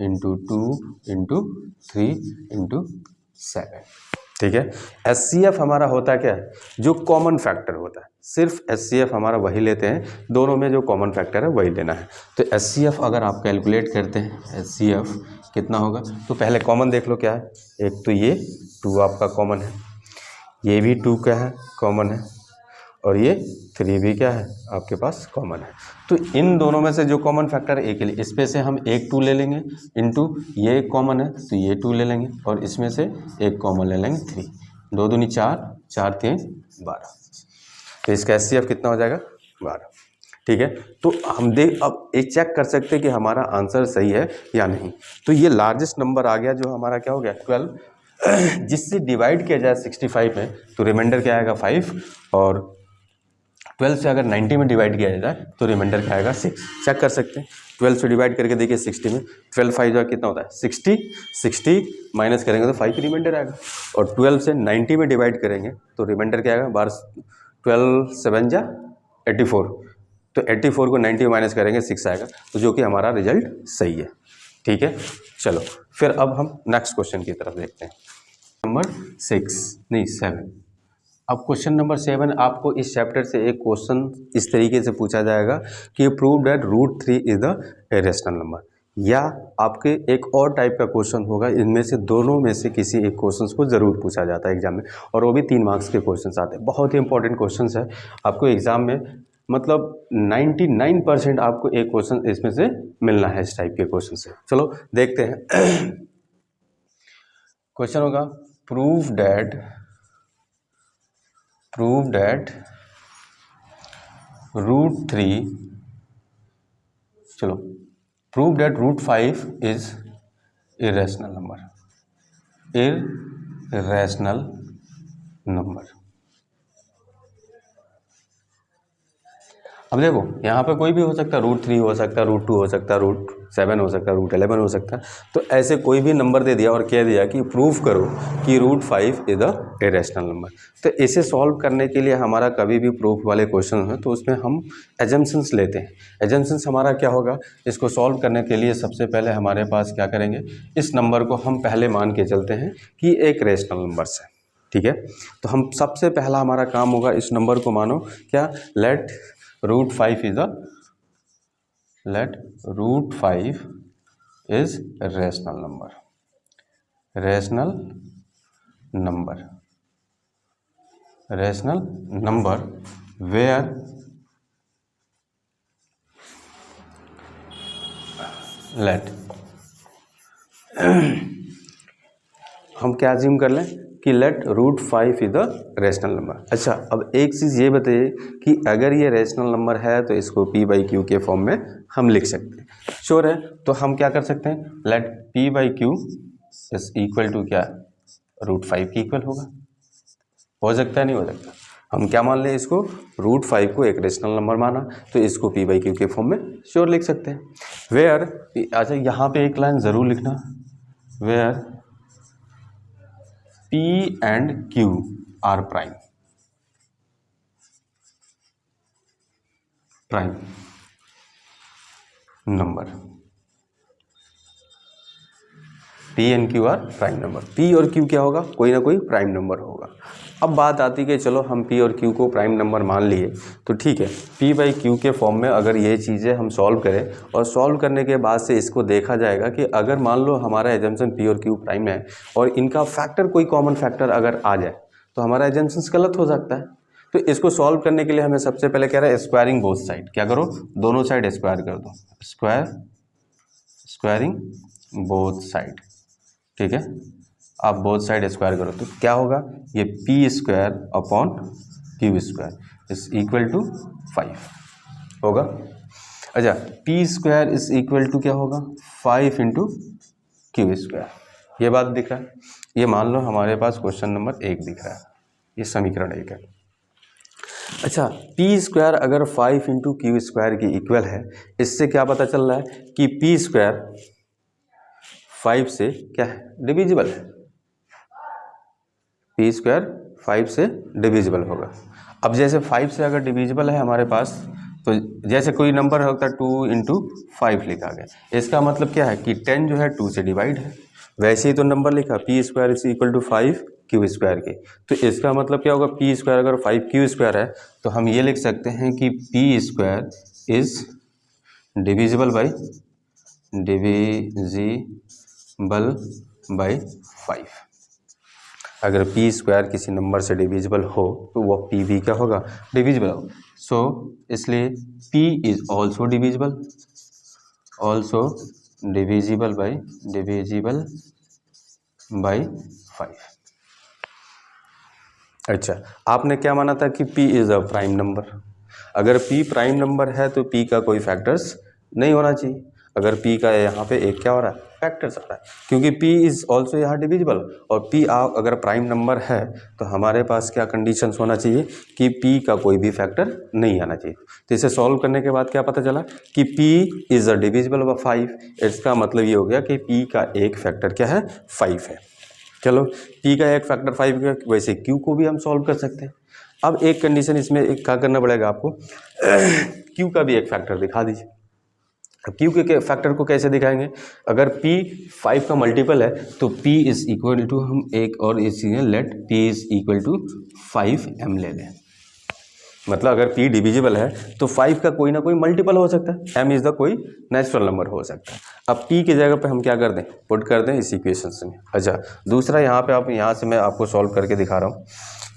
इंटू 2 इंटू 3 इंटू 7, ठीक है। एचसीएफ हमारा होता क्या है, जो कॉमन फैक्टर होता है, सिर्फ एचसीएफ हमारा वही लेते हैं, दोनों में जो कॉमन फैक्टर है वही लेना है। तो एचसीएफ अगर आप कैलकुलेट करते हैं, एचसीएफ कितना होगा, तो पहले कॉमन देख लो क्या है, एक तो ये 2 आपका कॉमन है, ये भी 2 क्या है कॉमन है, और ये 3 भी क्या है आपके पास कॉमन है। तो इन दोनों में से जो कॉमन फैक्टर है एक के लिए, इस पे से हम एक 2 ले लेंगे, इंटू ये एक कॉमन है तो ये 2 ले लेंगे, और इसमें से एक कॉमन ले लेंगे 3, 2 दूनी 4, 4 3 12, तो इसका HCF कितना हो जाएगा 12। ठीक है, तो हम अब एक चेक कर सकते हैं कि हमारा आंसर सही है या नहीं। तो ये लार्जेस्ट नंबर आ गया जो हमारा क्या हो गया 12, जिससे डिवाइड किया जाए 65 में तो रिमाइंडर क्या आएगा 5, और 12 से अगर 90 में डिवाइड किया जाए तो रिमाइंडर क्या आएगा 6। चेक कर सकते हैं, 12 से डिवाइड करके देखिए 60 में, 12 5 जो कितना होता है 60, 60 माइनस करेंगे तो 5 रिमाइंडर आएगा, और 12 से 90 में डिवाइड करेंगे तो रिमाइंडर क्या आएगा 12 7 जा 84, तो 84 को 90 में माइनस करेंगे 6 आएगा, तो जो कि हमारा रिजल्ट सही है। ठीक है, चलो फिर अब हम नेक्स्ट क्वेश्चन की तरफ देखते हैं, नंबर 7। अब क्वेश्चन नंबर 7 आपको इस चैप्टर से एक क्वेश्चन इस तरीके से पूछा जाएगा कि prove that √3 is the irrational number, या आपके एक और टाइप का क्वेश्चन होगा, इनमें से दोनों में से किसी एक क्वेश्चन को ज़रूर पूछा जाता है एग्जाम में, और वो भी 3 मार्क्स के क्वेश्चन आते हैं। बहुत ही इंपॉर्टेंट क्वेश्चन है आपको एग्जाम में, मतलब 99% आपको एक क्वेश्चन इसमें से मिलना है इस टाइप के क्वेश्चन से। चलो देखते हैं। क्वेश्चन होगा प्रूव दैट √3, चलो prove that √5 is irrational number. अब देखो यहाँ पे कोई भी हो सकता है, √3 हो सकता है, √2 हो सकता है, √7 हो सकता है, √11 हो सकता है, तो ऐसे कोई भी नंबर दे दिया और कह दिया कि प्रूव करो कि √5 इज द इरेशनल नंबर। तो इसे सॉल्व करने के लिए हमारा कभी भी प्रूफ वाले क्वेश्चन है तो उसमें हम एजम्पशंस लेते हैं। एजम्पशंस हमारा क्या होगा, इसको सॉल्व करने के लिए सबसे पहले हमारे पास क्या करेंगे, इस नंबर को हम पहले मान के चलते हैं कि एक रेशनल नंबर है। ठीक है, तो हम सबसे पहला हमारा काम होगा इस नंबर को मानो क्या, late √5 is rational number where let हम क्या अज्यूम कर लें कि let √5 is the rational number. अच्छा, अब एक चीज़ ये बताइए कि अगर ये रेशनल नंबर है तो इसको P/Q के फॉर्म में हम लिख सकते हैं, श्योर है? तो हम क्या कर सकते हैं, late P/Q is equal to क्या, √5 के इक्वल होगा। हो सकता है, नहीं हो सकता? हम क्या मान लें इसको, √5 को एक रेशनल नंबर माना तो इसको P/Q के फॉर्म में श्योर लिख सकते हैं। वेयर, अच्छा यहाँ पे एक लाइन ज़रूर लिखना, where P and Q are prime number। P and Q are prime number. P और Q क्या होगा, कोई ना कोई प्राइम नंबर होगा। अब बात आती है कि चलो हम P और Q को प्राइम नंबर मान लिए तो ठीक है, P/Q के फॉर्म में अगर ये चीज़ें हम सॉल्व करें और सॉल्व करने के बाद से इसको देखा जाएगा कि अगर मान लो हमारा एजम्पशन P और Q प्राइम है और इनका फैक्टर कोई कॉमन फैक्टर अगर आ जाए तो हमारा एजम्पशन गलत हो सकता है। तो इसको सॉल्व करने के लिए हमें सबसे पहले कह रहा है स्क्वायरिंग बोथ साइड, क्या करो, दोनों साइड स्क्वायर कर दो, स्क्वायरिंग बोथ साइड। ठीक है, आप बोथ साइड स्क्वायर करो तो क्या होगा, ये P² upon Q² is equal to 5 होगा। अच्छा, P² इज इक्वल टू क्या होगा, 5 इंटू Q²। ये बात दिख रहा है, ये मान लो हमारे पास क्वेश्चन नंबर 1 दिख रहा है, ये समीकरण 1 है। अच्छा, P² अगर 5 इंटू Q² की इक्वल है, इससे क्या पता चल रहा है कि P² 5 से क्या है, डिविजिबल है। P² 5 से डिविजिबल होगा। अब जैसे 5 से अगर डिविजिबल है हमारे पास, तो जैसे कोई नंबर होता है 2 इंटू 5 लिखा गया, इसका मतलब क्या है कि 10 जो है 2 से डिवाइड है। वैसे ही तो नंबर लिखा P² is equal to 5 Q² के, तो इसका मतलब क्या होगा, P² अगर 5 Q² है तो हम ये लिख सकते हैं कि P² इज डिविजिबल बाई 5। अगर P² किसी नंबर से डिविजिबल हो तो वह P भी क्या होगा, डिविजिबल होगा। सो इसलिए P is also divisible by 5। अच्छा, आपने क्या माना था कि P is a prime number. अगर P प्राइम नंबर है तो P का कोई फैक्टर्स नहीं होना चाहिए। अगर P का यहाँ पे एक क्या हो रहा है, फैक्टर्स आ रहा है, क्योंकि P इज़ ऑल्सो यहाँ डिविजिबल। और P अगर प्राइम नंबर है तो हमारे पास क्या कंडीशंस होना चाहिए कि P का कोई भी फैक्टर नहीं आना चाहिए। तो इसे सॉल्व करने के बाद क्या पता चला कि P is a divisible of 5। इसका मतलब ये हो गया कि P का एक फैक्टर क्या है, 5 है। चलो, P का एक फैक्टर 5 है, वैसे Q को भी हम सॉल्व कर सकते हैं। अब एक कंडीशन इसमें एक क्या करना पड़ेगा आपको, Q का भी एक फैक्टर दिखा दीजिए। अब Q के फैक्टर को कैसे दिखाएंगे, अगर P 5 का मल्टीपल है तो P इज इक्वल टू, हम एक और इस चीज़ let P is equal to 5m ले लें। मतलब अगर P डिविजिबल है तो 5 का कोई ना कोई मल्टीपल हो सकता है, m इज़ द कोई नेचुरल नंबर हो सकता है। अब P की जगह पे हम क्या कर दें, पुट कर दें इस इक्वेशन में। अच्छा, दूसरा यहाँ पे आप यहाँ से मैं आपको सॉल्व करके दिखा रहा हूँ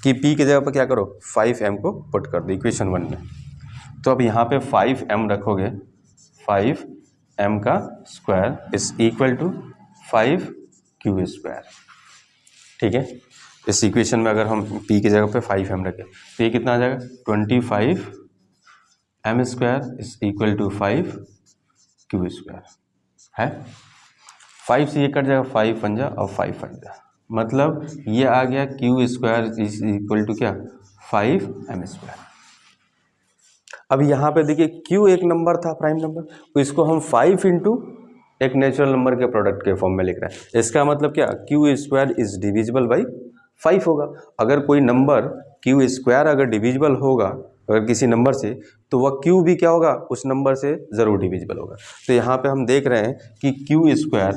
कि P की जगह पे क्या करो, 5m को पुट कर दो इक्वेशन 1 में। तो अब यहाँ पे 5m रखोगे, 5m का square is equal to 5q square. ठीक है, इस इक्वेशन में अगर हम P की जगह पे 5m रखें तो ये कितना आ जाएगा, 25m square is equal to 5q square है। 5 से ये कट जाएगा, 5 पंजा और 5 पंजा, मतलब ये आ गया q square is equal to क्या, 5m स्क्वायर। अब यहाँ पे देखिए Q एक नंबर था, प्राइम नंबर, तो इसको हम 5 इंटू एक नेचुरल नंबर के प्रोडक्ट के फॉर्म में लिख रहे हैं। इसका मतलब क्या, Q square is divisible by 5 होगा। अगर कोई नंबर Q स्क्वायर अगर डिविजिबल होगा अगर किसी नंबर से, तो वह Q भी क्या होगा, उस नंबर से ज़रूर डिविजिबल होगा। तो यहाँ पे हम देख रहे हैं कि Q square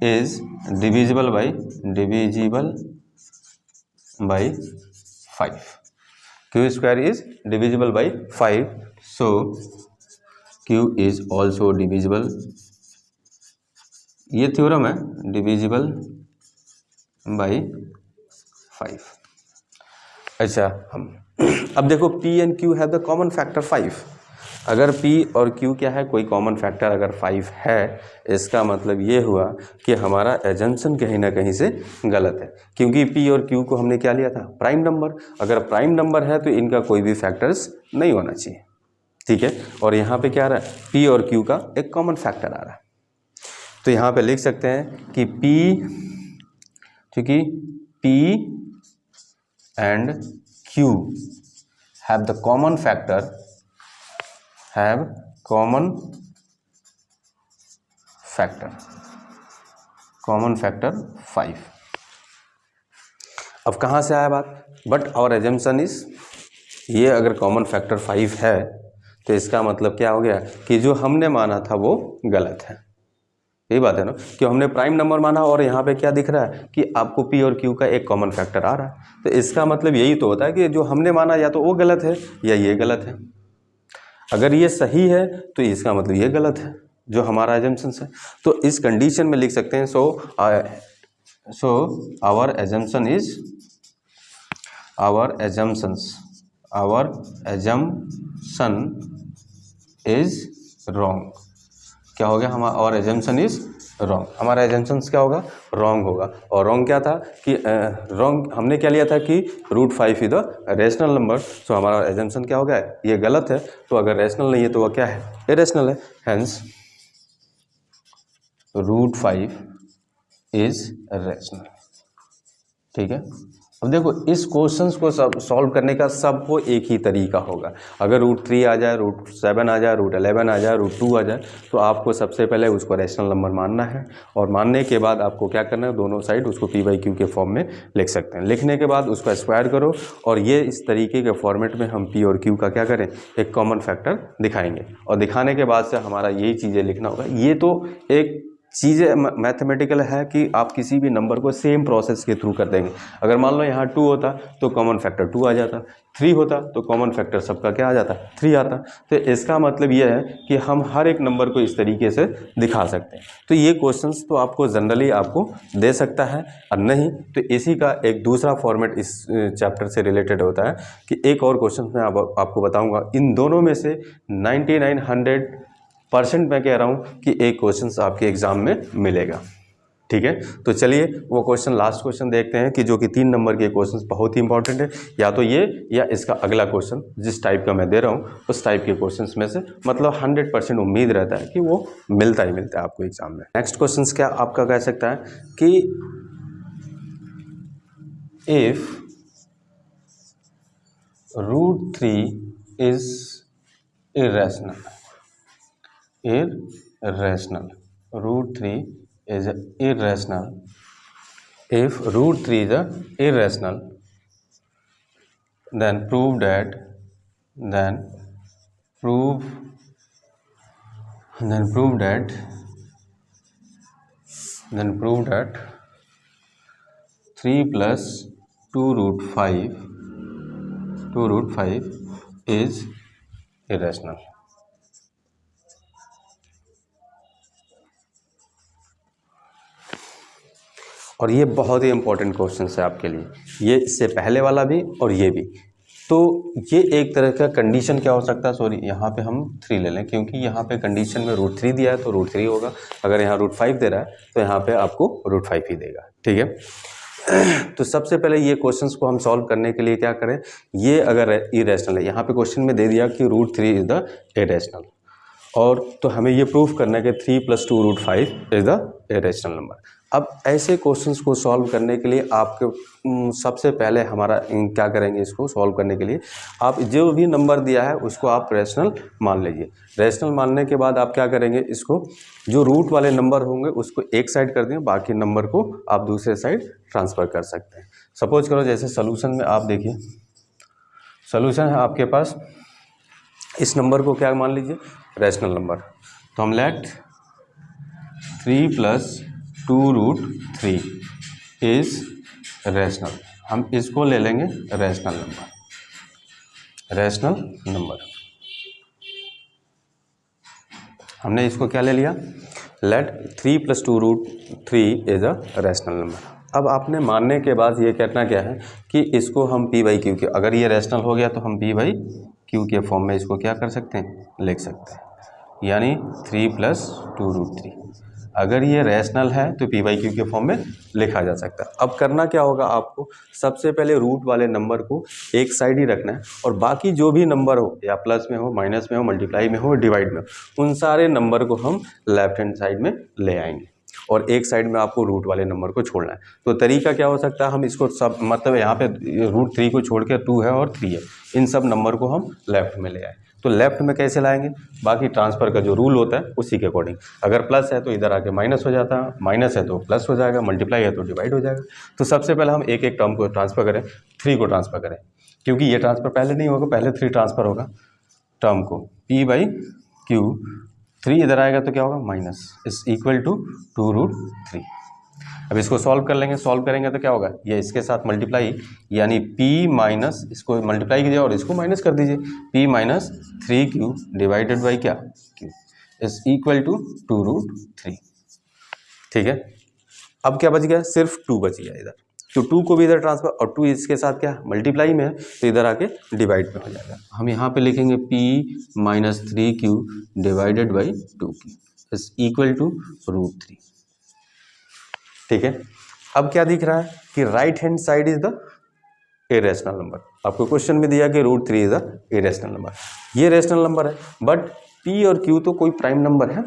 is divisible by 5। Q square is divisible by 5, so Q is also divisible, ये थ्योरम है, divisible by 5। अच्छा, हम अब देखो P and Q have the common factor 5। अगर P और Q क्या है, कोई कॉमन फैक्टर अगर 5 है, इसका मतलब ये हुआ कि हमारा एजम्पशन कहीं ना कहीं से गलत है, क्योंकि P और Q को हमने क्या लिया था, प्राइम नंबर। अगर प्राइम नंबर है तो इनका कोई भी फैक्टर्स नहीं होना चाहिए। ठीक है, और यहाँ पे क्या आ रहा है, P और Q का एक कॉमन फैक्टर आ रहा है। तो यहाँ पे लिख सकते हैं कि P, क्योंकि P and Q have the common factor, have common factor 5। अब कहाँ से आया बात, बट आवर एजम्पशन इज, ये अगर कॉमन फैक्टर 5 है तो इसका मतलब क्या हो गया कि जो हमने माना था वो गलत है। यही बात है ना, कि हमने प्राइम नंबर माना और यहाँ पे क्या दिख रहा है कि आपको P और Q का एक कॉमन फैक्टर आ रहा है। तो इसका मतलब यही तो होता है कि जो हमने माना या तो वो गलत है या ये गलत है। अगर ये सही है तो इसका मतलब ये गलत है, जो हमारा एजम्पशन है। तो इस कंडीशन में लिख सकते हैं, so our assumption is wrong. क्या हो गया, हमारा आवर एजम्पशन इज रॉन्ग, हमारा एजम्पशन क्या होगा, रॉन्ग होगा। और रॉन्ग क्या था कि रॉन्ग हमने क्या लिया था कि √5 इज द रेशनल नंबर। सो हमारा एजम्पशन क्या हो गया, ये गलत है। तो अगर रेशनल नहीं है तो वह क्या है, इरेशनल है। Hence √5 is rational. ठीक है, अब देखो इस क्वेश्चंस को सब सॉल्व करने का सबको एक ही तरीका होगा। अगर √3 आ जाए, √7 आ जाए, √11 आ जाए, √2 आ जाए, तो आपको सबसे पहले उसको रेशनल नंबर मानना है। और मानने के बाद आपको क्या करना है, दोनों साइड उसको P/Q के फॉर्म में लिख सकते हैं। लिखने के बाद उसको स्क्वायर करो, और ये इस तरीके के फॉर्मेट में हम P और Q का क्या करें, एक कॉमन फैक्टर दिखाएंगे। और दिखाने के बाद से हमारा यही चीज़ें लिखना होगा। ये तो एक चीज़ें मैथमेटिकल है कि आप किसी भी नंबर को सेम प्रोसेस के थ्रू कर देंगे। अगर मान लो यहाँ 2 होता तो कॉमन फैक्टर 2 आ जाता, 3 होता तो कॉमन फैक्टर सबका क्या आ जाता, 3 आता। तो इसका मतलब ये है कि हम हर एक नंबर को इस तरीके से दिखा सकते हैं। तो ये क्वेश्चंस तो आपको जनरली आपको दे सकता है, और नहीं तो इसी का एक दूसरा फॉर्मेट इस चैप्टर से रिलेटेड होता है कि एक और क्वेश्चन मैं आपको बताऊँगा। इन दोनों में से 99-100% मैं कह रहा हूँ कि एक क्वेश्चन आपके एग्जाम में मिलेगा। ठीक है। तो चलिए वो क्वेश्चन, लास्ट क्वेश्चन देखते हैं कि जो कि 3 नंबर के क्वेश्चन बहुत ही इंपॉर्टेंट है, या तो ये या इसका अगला क्वेश्चन जिस टाइप का मैं दे रहा हूँ उस टाइप के क्वेश्चंस में से मतलब 100% उम्मीद रहता है कि वो मिलता ही मिलता है आपको एग्जाम में। नेक्स्ट क्वेश्चन क्या आपका कह सकता है कि if √3 is irrational, √3 is irrational, if √3 is irrational, then prove that 3 plus 2√5 is irrational। और ये बहुत ही इंपॉर्टेंट क्वेश्चन है आपके लिए, ये इससे पहले वाला भी और ये भी। तो ये एक तरह का कंडीशन क्या हो सकता है, सॉरी यहाँ पे हम 3 ले लें क्योंकि यहाँ पे कंडीशन में √3 दिया है तो √3 होगा, अगर यहाँ √5 दे रहा है तो यहाँ पे आपको √5 ही देगा, ठीक है। तो सबसे पहले ये क्वेश्चंस को हम सॉल्व करने के लिए क्या करें, ये अगर इरेशनल है, यहाँ पे क्वेश्चन में दे दिया कि √3 इज द इरेशनल, और तो हमें ये प्रूफ करना है कि 3 + 2√5 इज द इरेशनल नंबर। अब ऐसे क्वेश्चंस को सॉल्व करने के लिए आपके सबसे पहले हमारा क्या करेंगे, इसको सॉल्व करने के लिए आप जो भी नंबर दिया है उसको आप रेशनल मान लीजिए। रेशनल मानने के बाद आप क्या करेंगे, इसको जो रूट वाले नंबर होंगे उसको एक साइड कर दें, बाकी नंबर को आप दूसरे साइड ट्रांसफ़र कर सकते हैं। सपोज करो जैसे सोल्यूशन में आप देखिए, सोल्यूशन है आपके पास, इस नंबर को क्या मान लीजिए रेशनल नंबर, तो हम लेट 3 + 2√3 इज रेशनल, हम इसको ले लेंगे रेशनल नंबर। हमने इसको क्या ले लिया, let 3 + 2√3 is a rational number. अब आपने मानने के बाद ये कहना क्या है कि इसको हम p/q के, अगर ये रेशनल हो गया तो हम p/q के फॉर्म में इसको क्या कर सकते हैं, लिख सकते हैं, यानी 3 + 2√3। अगर ये रेशनल है तो p/q के फॉर्म में लिखा जा सकता है। अब करना क्या होगा आपको, सबसे पहले रूट वाले नंबर को एक साइड ही रखना है और बाकी जो भी नंबर हो, या प्लस में हो, माइनस में हो, मल्टीप्लाई में हो, डिवाइड में हो, उन सारे नंबर को हम लेफ्ट हैंड साइड में ले आएंगे और एक साइड में आपको रूट वाले नंबर को छोड़ना है। तो तरीका क्या हो सकता है, हम इसको सब मतलब यहाँ पे √3 को छोड़ के 2 है और 3 है, इन सब नंबर को हम लेफ्ट में ले आए। तो लेफ्ट में कैसे लाएंगे, बाकी ट्रांसफ़र का जो रूल होता है उसी के अकॉर्डिंग, अगर प्लस है तो इधर आके माइनस हो जाता है, माइनस है तो प्लस हो जाएगा, मल्टीप्लाई है तो डिवाइड हो जाएगा। तो सबसे पहले हम एक एक टर्म को ट्रांसफ़र करें, 3 को ट्रांसफ़र करें, क्योंकि ये ट्रांसफ़र पहले नहीं होगा, पहले 3 ट्रांसफ़र होगा टर्म को, p/q, 3 इधर आएगा तो क्या होगा माइनस, इज इक्वल टू 2√3। अब इसको सॉल्व कर लेंगे, सॉल्व करेंगे तो क्या होगा, ये इसके साथ मल्टीप्लाई, यानी p- इसको मल्टीप्लाई कीजिए और इसको माइनस कर दीजिए, p - 3q डिवाइडेड बाई क्या, q इज इक्वल टू 2√3। ठीक है, अब क्या बच गया, सिर्फ 2 बच गया इधर, तो 2 को भी इधर ट्रांसफर, और 2 इसके साथ क्या मल्टीप्लाई में है तो इधर आके डिवाइड में हो जाएगा। हम यहाँ पे लिखेंगे p - 3q divided by 2q is equal to √3। ठीक है, अब क्या दिख रहा है कि right hand side is the irrational number. आपको क्वेश्चन में दिया कि √3 इज द इरेशनल नंबर, ये रेशनल नंबर है, बट p और q तो कोई प्राइम नंबर है,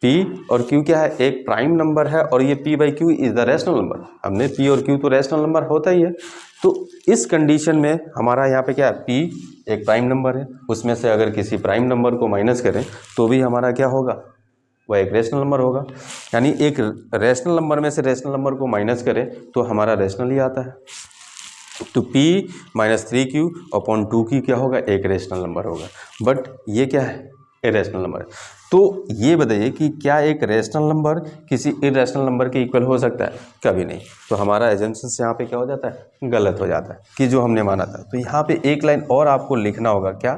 p और q क्या है, एक प्राइम नंबर है, और ये p/q is the rational number. हमने p और q तो रेशनल नंबर होता ही है, तो इस कंडीशन में हमारा यहाँ पे क्या है, p एक प्राइम नंबर है, उसमें से अगर किसी प्राइम नंबर को माइनस करें तो भी हमारा क्या होगा, वह एक रेशनल नंबर होगा। यानी एक रेशनल नंबर में से रेशनल नंबर को माइनस करें तो हमारा रेशनल ही आता है, तो p - 3q अपॉन 2q क्या होगा, एक रेशनल नंबर होगा, बट ये क्या है, इरेशनल नंबर है। तो ये बताइए कि क्या एक रेशनल नंबर किसी इरेशनल नंबर के इक्वल हो सकता है, कभी नहीं। तो हमारा एजम्पशन यहाँ पे क्या हो जाता है, गलत हो जाता है कि जो हमने माना था। तो यहाँ पे एक लाइन और आपको लिखना होगा, क्या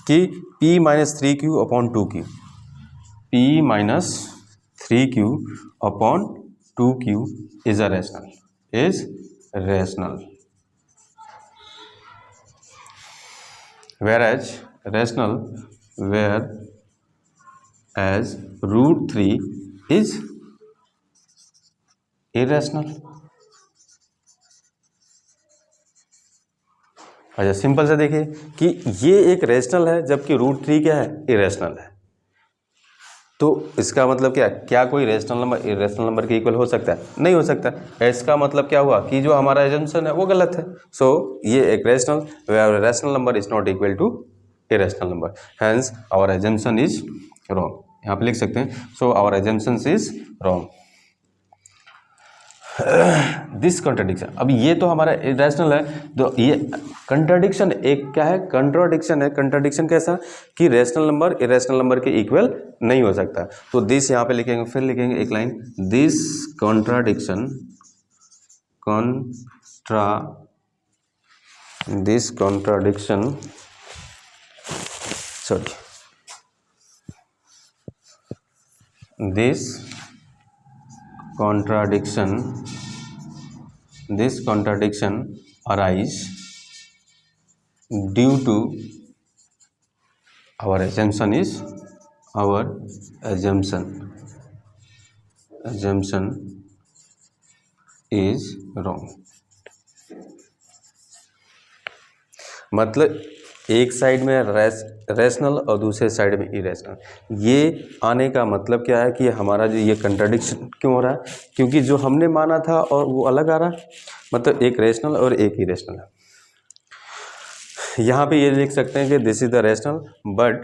कि p - 3q upon 2q, p - 3q upon 2q is a rational, is rational, whereas rational whereas √3 is irrational. अच्छा, सिंपल से देखिए कि ये एक रेशनल है जबकि √3 क्या है, इरेशनल है। तो इसका मतलब क्या है, क्या कोई रेशनल नंबर इरेशनल नंबर के इक्वल हो सकता है? नहीं हो सकता। इसका मतलब क्या हुआ कि जो हमारा एजम्पशन है वो गलत है। सो ये एक rational number is not equal to irrational number, hence our assumption is wrong. यहाँ पे लिख सकते हैं, so our assumption is wrong. This contradiction, अब ये तो हमारा इरेशनल है, तो ये कंट्राडिक्शन एक क्या है, कंट्राडिक्शन है। कंट्राडिक्शन कैसा कि रेशनल नंबर इरेशनल नंबर के इक्वल नहीं हो सकता। तो दिस यहाँ पे लिखेंगे, फिर लिखेंगे एक line, this contradiction this contradiction arise due to our assumption is wrong। मतलब एक साइड में रेशनल और दूसरे साइड में इरेशनल। ये आने का मतलब क्या है कि हमारा जो ये कंट्राडिक्शन क्यों हो रहा है, क्योंकि जो हमने माना था और वो अलग आ रहा है, मतलब एक रेशनल और एक इरेशनल है। यहाँ पे ये लिख सकते हैं कि this is the rational but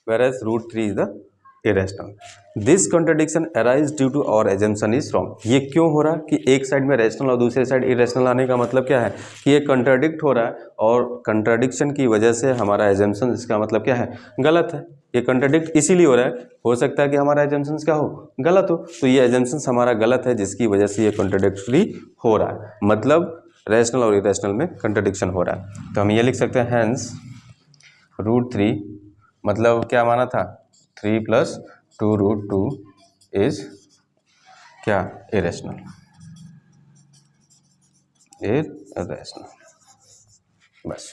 whereas √3 is the irrational. This contradiction arise due to our assumption is wrong. ये क्यों हो रहा है कि एक साइड में रेशनल और दूसरे साइड इरेशनल आने का मतलब क्या है कि ये कंट्राडिक्ट हो रहा है, और कंट्राडिक्शन की वजह से हमारा एजम्पशन, इसका मतलब क्या है, गलत है। ये कंट्राडिक्ट इसीलिए हो रहा है, हो सकता है कि हमारा एजम्पशन क्या हो, गलत हो। तो ये एजम्पशन हमारा गलत है जिसकी वजह से ये कंट्राडिक्टरी हो रहा है, मतलब रेशनल और इरेशनल में कंट्राडिक्शन हो रहा है। तो हम ये लिख सकते हैं, हेंस √3 मतलब क्या माना था, 3 + 2√2 इज क्या, इरेशनल। बस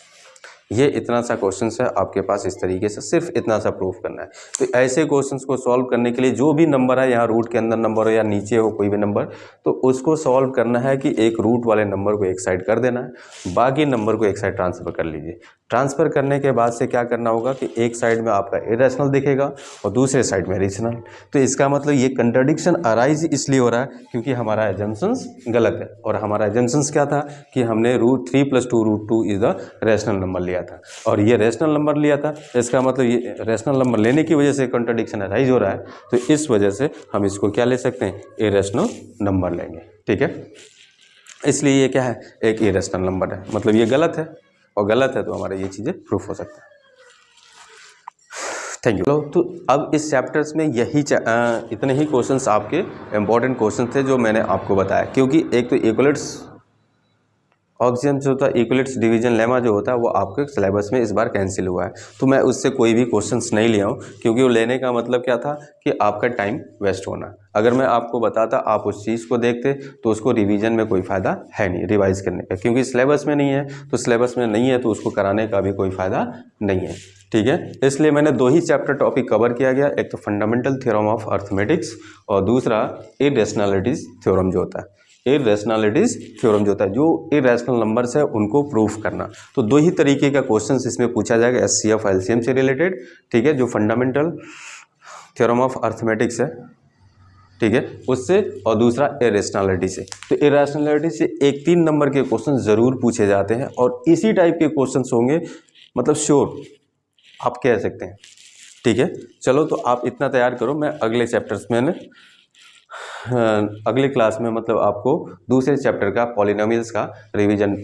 ये इतना सा क्वेश्चंस है आपके पास, इस तरीके से सिर्फ इतना सा प्रूफ करना है। तो ऐसे क्वेश्चंस को सॉल्व करने के लिए जो भी नंबर है, यहाँ रूट के अंदर नंबर हो या नीचे हो कोई भी नंबर, तो उसको सॉल्व करना है कि एक रूट वाले नंबर को एक साइड कर देना है, बाकी नंबर को एक साइड ट्रांसफ़र कर लीजिए। ट्रांसफ़र करने के बाद से क्या करना होगा कि एक साइड में आपका इरेशनल दिखेगा और दूसरे साइड में रेशनल। तो इसका मतलब ये कंट्राडिक्शन अराइज इसलिए हो रहा है क्योंकि हमारा एजम्पशंस गलत है, और हमारा एजम्पशंस क्या था कि हमने √3 + 2√2 इज द रेशनल नंबर लिया था, और ये रेशनल नंबर लिया था। इसका मतलब ये रेशनल नंबर लेने की वजह से कंट्राडिक्शन अराइज हो रहा है, तो इस वजह से हम इसको क्या ले सकते हैं, इरेशनल नंबर लेंगे। ठीक है, इसलिए ये क्या है, एक इरेशनल नंबर है, मतलब ये गलत है, और गलत है तो हमारे ये चीज़ें प्रूफ हो सकता है। Thank you. तो अब इस चैप्टर्स में यही इतने ही क्वेश्चंस आपके इम्पोर्टेंट क्वेश्चन थे जो मैंने आपको बताया, क्योंकि एक तो इक्वलिट्स ऑक्सियम जो होता है, इक्वलिट्स डिवीजन लेमा जो होता है, वो आपके सिलेबस में इस बार कैंसिल हुआ है, तो मैं उससे कोई भी क्वेश्चंस नहीं लिया हूँ, क्योंकि वो लेने का मतलब क्या था कि आपका टाइम वेस्ट होना। अगर मैं आपको बताता, आप उस चीज़ को देखते, तो उसको रिवीजन में कोई फ़ायदा है नहीं रिवाइज करने का, क्योंकि सिलेबस में नहीं है, तो सिलेबस में नहीं है तो उसको कराने का भी कोई फ़ायदा नहीं है। ठीक है, इसलिए मैंने 2 ही चैप्टर टॉपिक कवर किया गया, एक तो फंडामेंटल थ्योरम ऑफ अर्थमेटिक्स और दूसरा इरेशनैलिटीज थ्योरम जो होता है, इरेशनैलिटीज थ्योरम जो होता है, जो इरेशनल नंबर्स है उनको प्रूफ करना। तो 2 ही तरीके का क्वेश्चन इसमें पूछा जाएगा, HCF LCM से रिलेटेड, ठीक है, जो फंडामेंटल थ्योरम ऑफ अर्थमेटिक्स है, ठीक है, उससे, और दूसरा इरेशनैलिटी से। तो इरेशनैलिटी से 1-3 नंबर के क्वेश्चन ज़रूर पूछे जाते हैं, और इसी टाइप के क्वेश्चन होंगे, मतलब श्योर आप कह सकते हैं। ठीक है, चलो तो आप इतना तैयार करो, मैं अगले चैप्टर्स में अगले क्लास में मतलब आपको दूसरे चैप्टर का पॉलिनोमियल्स का रिवीजन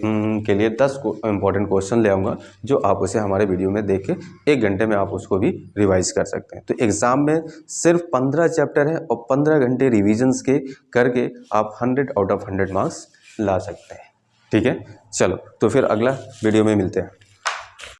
के लिए 10 इंपॉर्टेंट क्वेश्चन ले आऊँगा, जो आप उसे हमारे वीडियो में देख के 1 घंटे में आप उसको भी रिवाइज कर सकते हैं। तो एग्ज़ाम में सिर्फ 15 चैप्टर है, और 15 घंटे रिविजन्स के करके आप 100 आउट ऑफ 100 मार्क्स ला सकते हैं। ठीक है, चलो तो फिर अगला वीडियो में मिलते हैं।